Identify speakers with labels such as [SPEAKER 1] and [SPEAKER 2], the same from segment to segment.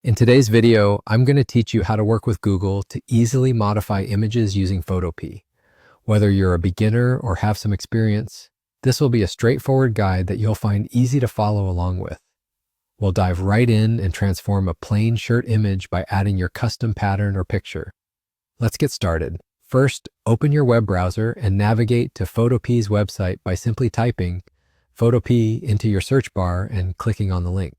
[SPEAKER 1] In today's video, I'm going to teach you how to work with Google to easily modify images using Photopea. Whether you're a beginner or have some experience, this will be a straightforward guide that you'll find easy to follow along with. We'll dive right in and transform a plain shirt image by adding your custom pattern or picture. Let's get started. First, open your web browser and navigate to Photopea's website by simply typing Photopea into your search bar and clicking on the link.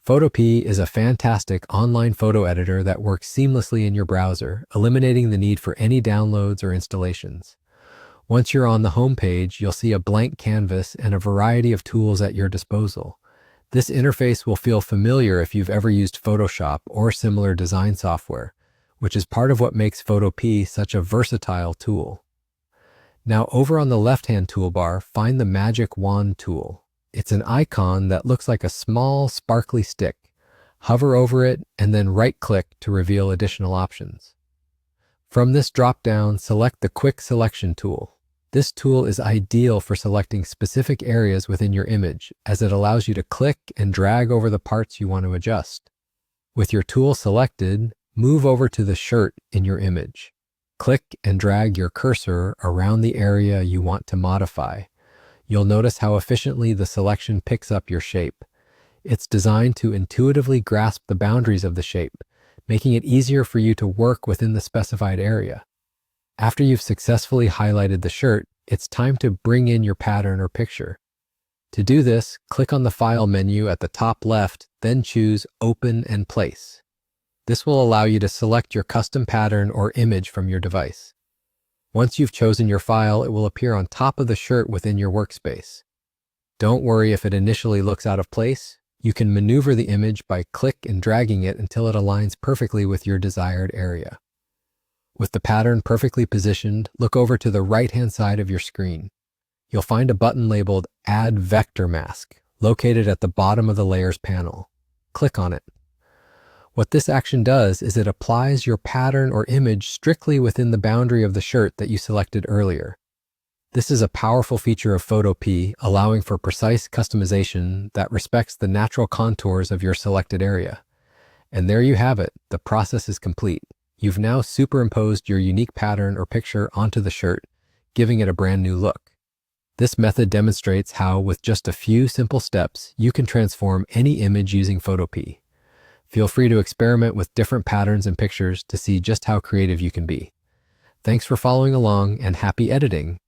[SPEAKER 1] Photopea is a fantastic online photo editor that works seamlessly in your browser, eliminating the need for any downloads or installations. Once you're on the home page, you'll see a blank canvas and a variety of tools at your disposal. This interface will feel familiar if you've ever used Photoshop or similar design software, which is part of what makes Photopea such a versatile tool. Now, over on the left-hand toolbar, find the Magic Wand tool. It's an icon that looks like a small, sparkly stick. Hover over it and then right-click to reveal additional options. From this drop-down, select the Quick Selection tool. This tool is ideal for selecting specific areas within your image, as it allows you to click and drag over the parts you want to adjust. With your tool selected, move over to the shirt in your image. Click and drag your cursor around the area you want to modify. You'll notice how efficiently the selection picks up your shape. It's designed to intuitively grasp the boundaries of the shape, making it easier for you to work within the specified area. After you've successfully highlighted the shirt, it's time to bring in your pattern or picture. To do this, click on the File menu at the top left, then choose Open and Place. This will allow you to select your custom pattern or image from your device. Once you've chosen your file, it will appear on top of the shirt within your workspace. Don't worry if it initially looks out of place. You can maneuver the image by click and dragging it until it aligns perfectly with your desired area. With the pattern perfectly positioned, look over to the right-hand side of your screen. You'll find a button labeled Add Vector Mask, located at the bottom of the Layers panel. Click on it. What this action does is it applies your pattern or image strictly within the boundary of the shirt that you selected earlier. This is a powerful feature of Photopea, allowing for precise customization that respects the natural contours of your selected area. And there you have it, the process is complete. You've now superimposed your unique pattern or picture onto the shirt, giving it a brand new look. This method demonstrates how, with just a few simple steps, you can transform any image using Photopea. Feel free to experiment with different patterns and pictures to see just how creative you can be. Thanks for following along and happy editing!